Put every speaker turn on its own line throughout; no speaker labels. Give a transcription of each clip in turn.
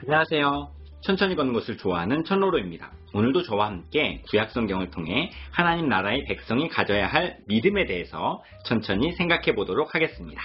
안녕하세요. 천천히 걷는 것을 좋아하는 천로로입니다. 오늘도 저와 함께 구약성경을 통해 하나님 나라의 백성이 가져야 할 믿음에 대해서 천천히 생각해 보도록 하겠습니다.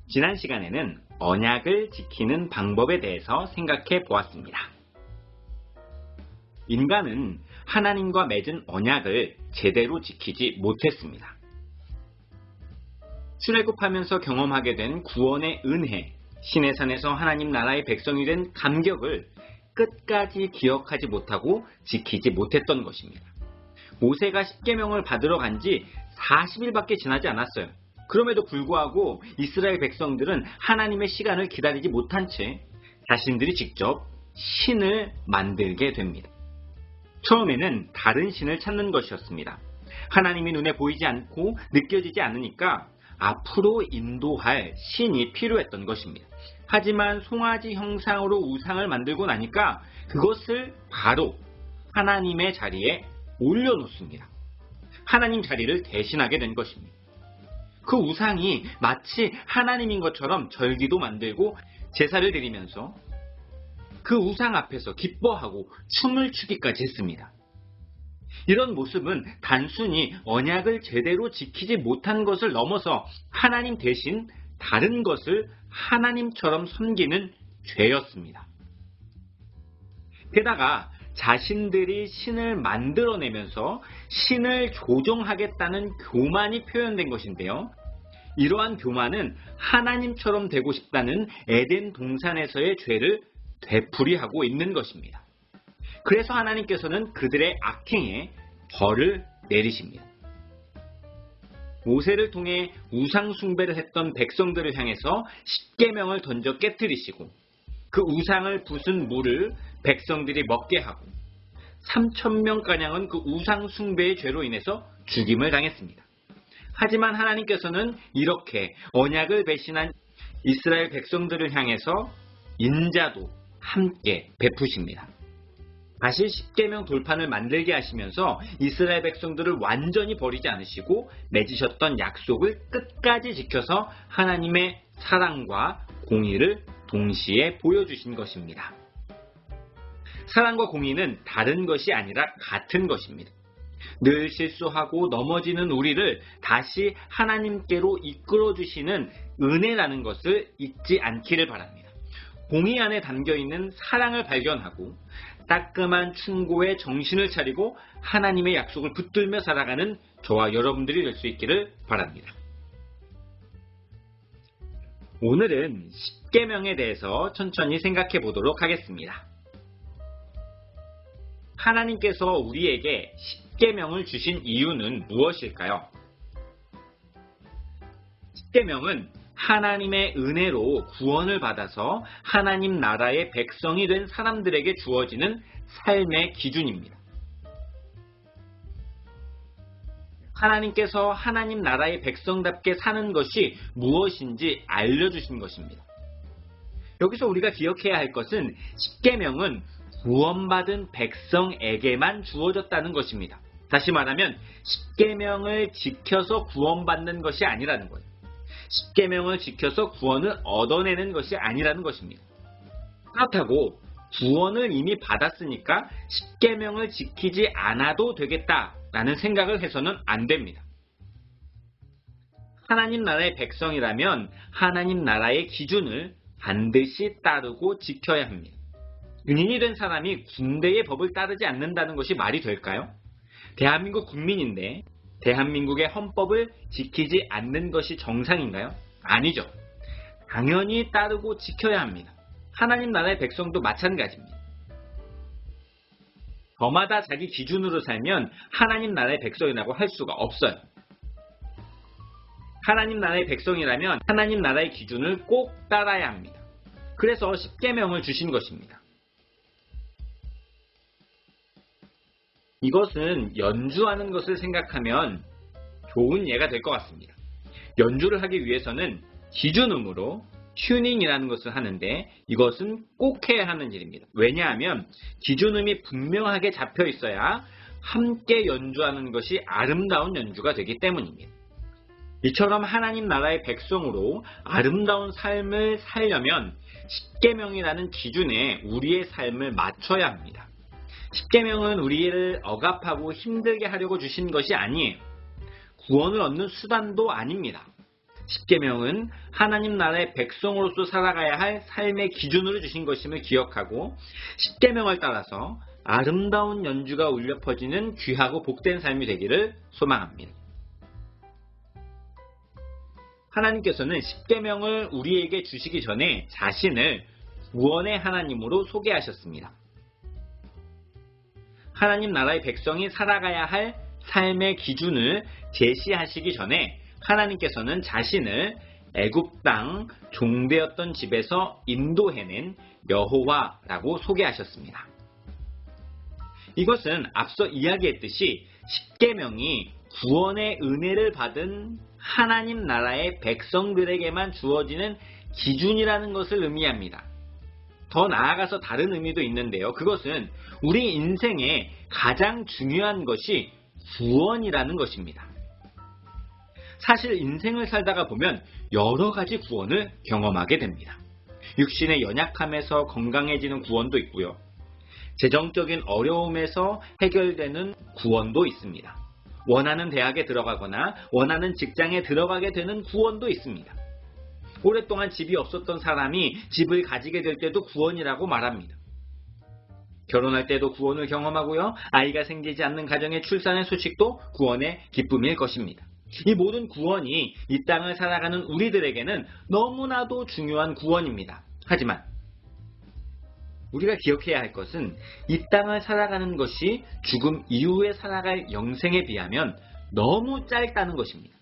지난 시간에는 언약을 지키는 방법에 대해서 생각해 보았습니다. 인간은 하나님과 맺은 언약을 제대로 지키지 못했습니다. 출애굽하면서 경험하게 된 구원의 은혜, 신의 산에서 하나님 나라의 백성이 된 감격을 끝까지 기억하지 못하고 지키지 못했던 것입니다. 모세가 십계명을 받으러 간 지 40일밖에 지나지 않았어요. 그럼에도 불구하고 이스라엘 백성들은 하나님의 시간을 기다리지 못한 채 자신들이 직접 신을 만들게 됩니다. 처음에는 다른 신을 찾는 것이었습니다. 하나님이 눈에 보이지 않고 느껴지지 않으니까 앞으로 인도할 신이 필요했던 것입니다. 하지만 송아지 형상으로 우상을 만들고 나니까 그것을 바로 하나님의 자리에 올려놓습니다. 하나님 자리를 대신하게 된 것입니다. 그 우상이 마치 하나님인 것처럼 절기도 만들고 제사를 드리면서 그 우상 앞에서 기뻐하고 춤을 추기까지 했습니다. 이런 모습은 단순히 언약을 제대로 지키지 못한 것을 넘어서 하나님 대신 다른 것을 하나님처럼 섬기는 죄였습니다. 게다가 자신들이 신을 만들어내면서 신을 조종하겠다는 교만이 표현된 것인데요. 이러한 교만은 하나님처럼 되고 싶다는 에덴 동산에서의 죄를 되풀이하고 있는 것입니다. 그래서 하나님께서는 그들의 악행에 벌을 내리십니다. 모세를 통해 우상 숭배를 했던 백성들을 향해서 십계명을 던져 깨뜨리시고 그 우상을 부순 물을 백성들이 먹게 하고 3,000명가량은 그 우상 숭배의 죄로 인해서 죽임을 당했습니다. 하지만 하나님께서는 이렇게 언약을 배신한 이스라엘 백성들을 향해서 인자도 함께 베푸십니다. 다시 십계명 돌판을 만들게 하시면서 이스라엘 백성들을 완전히 버리지 않으시고 맺으셨던 약속을 끝까지 지켜서 하나님의 사랑과 공의를 동시에 보여주신 것입니다. 사랑과 공의는 다른 것이 아니라 같은 것입니다. 늘 실수하고 넘어지는 우리를 다시 하나님께로 이끌어주시는 은혜라는 것을 잊지 않기를 바랍니다. 공의 안에 담겨있는 사랑을 발견하고 따끔한 충고에 정신을 차리고 하나님의 약속을 붙들며 살아가는 저와 여러분들이 될 수 있기를 바랍니다. 오늘은 십계명에 대해서 천천히 생각해 보도록 하겠습니다. 하나님께서 우리에게 십계명을 주신 이유는 무엇일까요? 십계명은 하나님의 은혜로 구원을 받아서 하나님 나라의 백성이 된 사람들에게 주어지는 삶의 기준입니다. 하나님께서 하나님 나라의 백성답게 사는 것이 무엇인지 알려주신 것입니다. 여기서 우리가 기억해야 할 것은 십계명은 구원받은 백성에게만 주어졌다는 것입니다. 다시 말하면 십계명을 지켜서 구원받는 것이 아니라는 거예요. 십계명을 지켜서 구원을 얻어내는 것이 아니라는 것입니다. 그렇다고 구원을 이미 받았으니까 십계명을 지키지 않아도 되겠다라는 생각을 해서는 안 됩니다. 하나님 나라의 백성이라면 하나님 나라의 기준을 반드시 따르고 지켜야 합니다. 은인이 된 사람이 군대의 법을 따르지 않는다는 것이 말이 될까요? 대한민국 국민인데 대한민국의 헌법을 지키지 않는 것이 정상인가요? 아니죠. 당연히 따르고 지켜야 합니다. 하나님 나라의 백성도 마찬가지입니다. 저마다 자기 기준으로 살면 하나님 나라의 백성이라고 할 수가 없어요. 하나님 나라의 백성이라면 하나님 나라의 기준을 꼭 따라야 합니다. 그래서 십계명을 주신 것입니다. 이것은 연주하는 것을 생각하면 좋은 예가 될 것 같습니다. 연주를 하기 위해서는 기준음으로 튜닝이라는 것을 하는데 이것은 꼭 해야 하는 일입니다. 왜냐하면 기준음이 분명하게 잡혀 있어야 함께 연주하는 것이 아름다운 연주가 되기 때문입니다. 이처럼 하나님 나라의 백성으로 아름다운 삶을 살려면 십계명이라는 기준에 우리의 삶을 맞춰야 합니다. 십계명은 우리를 억압하고 힘들게 하려고 주신 것이 아니에요. 구원을 얻는 수단도 아닙니다. 십계명은 하나님 나라의 백성으로서 살아가야 할 삶의 기준으로 주신 것임을 기억하고 십계명을 따라서 아름다운 연주가 울려 퍼지는 귀하고 복된 삶이 되기를 소망합니다. 하나님께서는 십계명을 우리에게 주시기 전에 자신을 구원의 하나님으로 소개하셨습니다. 하나님 나라의 백성이 살아가야 할 삶의 기준을 제시하시기 전에 하나님께서는 자신을 애굽 땅 종되었던 집에서 인도해낸 여호와라고 소개하셨습니다. 이것은 앞서 이야기했듯이 십계명이 구원의 은혜를 받은 하나님 나라의 백성들에게만 주어지는 기준이라는 것을 의미합니다. 더 나아가서 다른 의미도 있는데요. 그것은 우리 인생에 가장 중요한 것이 구원이라는 것입니다. 사실 인생을 살다가 보면 여러 가지 구원을 경험하게 됩니다. 육신의 연약함에서 건강해지는 구원도 있고요. 재정적인 어려움에서 해결되는 구원도 있습니다. 원하는 대학에 들어가거나 원하는 직장에 들어가게 되는 구원도 있습니다. 오랫동안 집이 없었던 사람이 집을 가지게 될 때도 구원이라고 말합니다. 결혼할 때도 구원을 경험하고요. 아이가 생기지 않는 가정의 출산의 소식도 구원의 기쁨일 것입니다. 이 모든 구원이 이 땅을 살아가는 우리들에게는 너무나도 중요한 구원입니다. 하지만 우리가 기억해야 할 것은 이 땅을 살아가는 것이 죽음 이후에 살아갈 영생에 비하면 너무 짧다는 것입니다.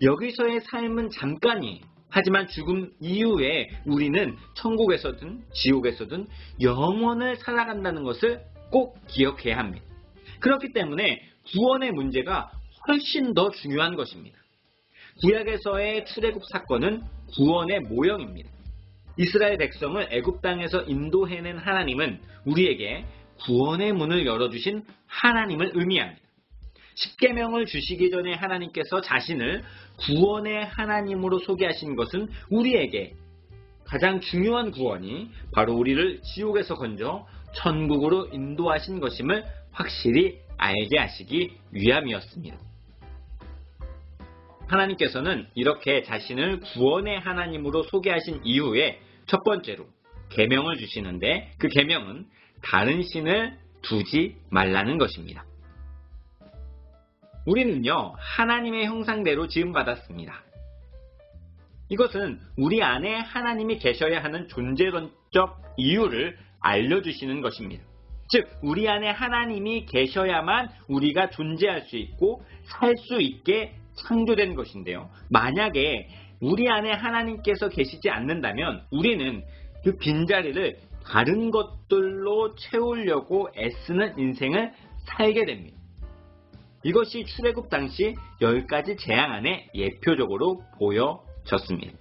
여기서의 삶은 잠깐이에요. 하지만 죽음 이후에 우리는 천국에서든 지옥에서든 영원을 살아간다는 것을 꼭 기억해야 합니다. 그렇기 때문에 구원의 문제가 훨씬 더 중요한 것입니다. 구약에서의 출애굽 사건은 구원의 모형입니다. 이스라엘 백성을 애굽 땅에서 인도해낸 하나님은 우리에게 구원의 문을 열어주신 하나님을 의미합니다. 십계명을 주시기 전에 하나님께서 자신을 구원의 하나님으로 소개하신 것은 우리에게 가장 중요한 구원이 바로 우리를 지옥에서 건져 천국으로 인도하신 것임을 확실히 알게 하시기 위함이었습니다. 하나님께서는 이렇게 자신을 구원의 하나님으로 소개하신 이후에 첫 번째로 계명을 주시는데 그 계명은 다른 신을 두지 말라는 것입니다. 우리는요, 하나님의 형상대로 지음받았습니다. 이것은 우리 안에 하나님이 계셔야 하는 존재론적 이유를 알려주시는 것입니다. 즉, 우리 안에 하나님이 계셔야만 우리가 존재할 수 있고 살 수 있게 창조된 것인데요. 만약에 우리 안에 하나님께서 계시지 않는다면 우리는 그 빈자리를 다른 것들로 채우려고 애쓰는 인생을 살게 됩니다. 이것이 출애굽 당시 10가지 재앙 안에 예표적으로 보여졌습니다.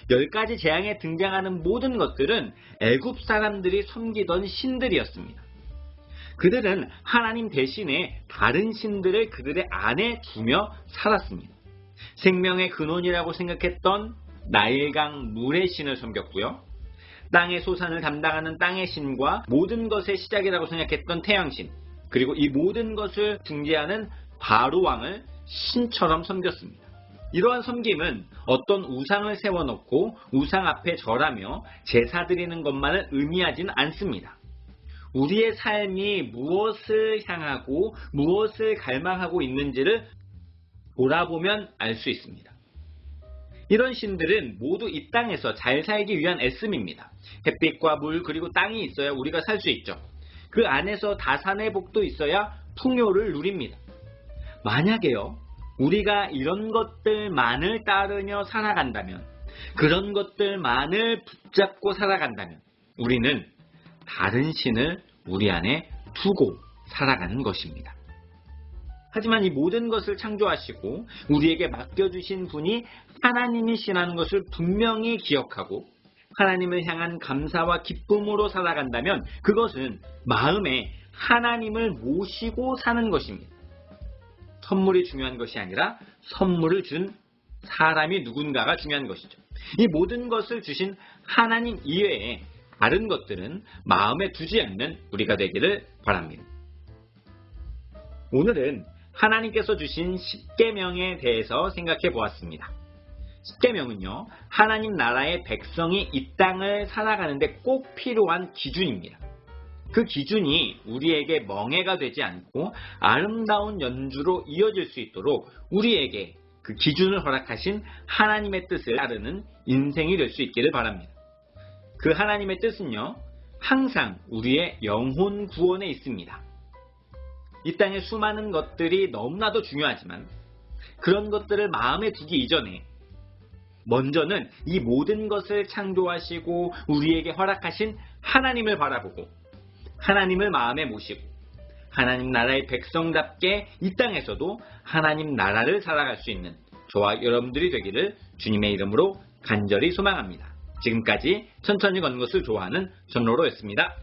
10가지 재앙에 등장하는 모든 것들은 애굽 사람들이 섬기던 신들이었습니다. 그들은 하나님 대신에 다른 신들을 그들의 안에 두며 살았습니다. 생명의 근원이라고 생각했던 나일강 물의 신을 섬겼고요. 땅의 소산을 담당하는 땅의 신과 모든 것의 시작이라고 생각했던 태양신, 그리고 이 모든 것을 중재하는 바로 왕을 신처럼 섬겼습니다. 이러한 섬김은 어떤 우상을 세워놓고 우상 앞에 절하며 제사 드리는 것만을 의미하지는 않습니다. 우리의 삶이 무엇을 향하고 무엇을 갈망하고 있는지를 돌아보면 알 수 있습니다. 이런 신들은 모두 이 땅에서 잘 살기 위한 애씀입니다. 햇빛과 물 그리고 땅이 있어야 우리가 살 수 있죠. 그 안에서 다산의 복도 있어야 풍요를 누립니다. 만약에요, 우리가 이런 것들만을 따르며 살아간다면, 그런 것들만을 붙잡고 살아간다면 우리는 다른 신을 우리 안에 두고 살아가는 것입니다. 하지만 이 모든 것을 창조하시고 우리에게 맡겨주신 분이 하나님이시라는 것을 분명히 기억하고 하나님을 향한 감사와 기쁨으로 살아간다면 그것은 마음에 하나님을 모시고 사는 것입니다. 선물이 중요한 것이 아니라 선물을 준 사람이 누군가가 중요한 것이죠. 이 모든 것을 주신 하나님 이외에 다른 것들은 마음에 두지 않는 우리가 되기를 바랍니다. 오늘은 하나님께서 주신 십계명에 대해서 생각해 보았습니다. 십계명은요, 하나님 나라의 백성이 이 땅을 살아가는데 꼭 필요한 기준입니다. 그 기준이 우리에게 멍해가 되지 않고 아름다운 연주로 이어질 수 있도록 우리에게 그 기준을 허락하신 하나님의 뜻을 따르는 인생이 될 수 있기를 바랍니다. 그 하나님의 뜻은요, 항상 우리의 영혼 구원에 있습니다. 이 땅의 수많은 것들이 너무나도 중요하지만 그런 것들을 마음에 두기 이전에 먼저는 이 모든 것을 창조하시고 우리에게 허락하신 하나님을 바라보고 하나님을 마음에 모시고 하나님 나라의 백성답게 이 땅에서도 하나님 나라를 살아갈 수 있는 저와 여러분들이 되기를 주님의 이름으로 간절히 소망합니다. 지금까지 천천히 걷는 것을 좋아하는 전로로였습니다.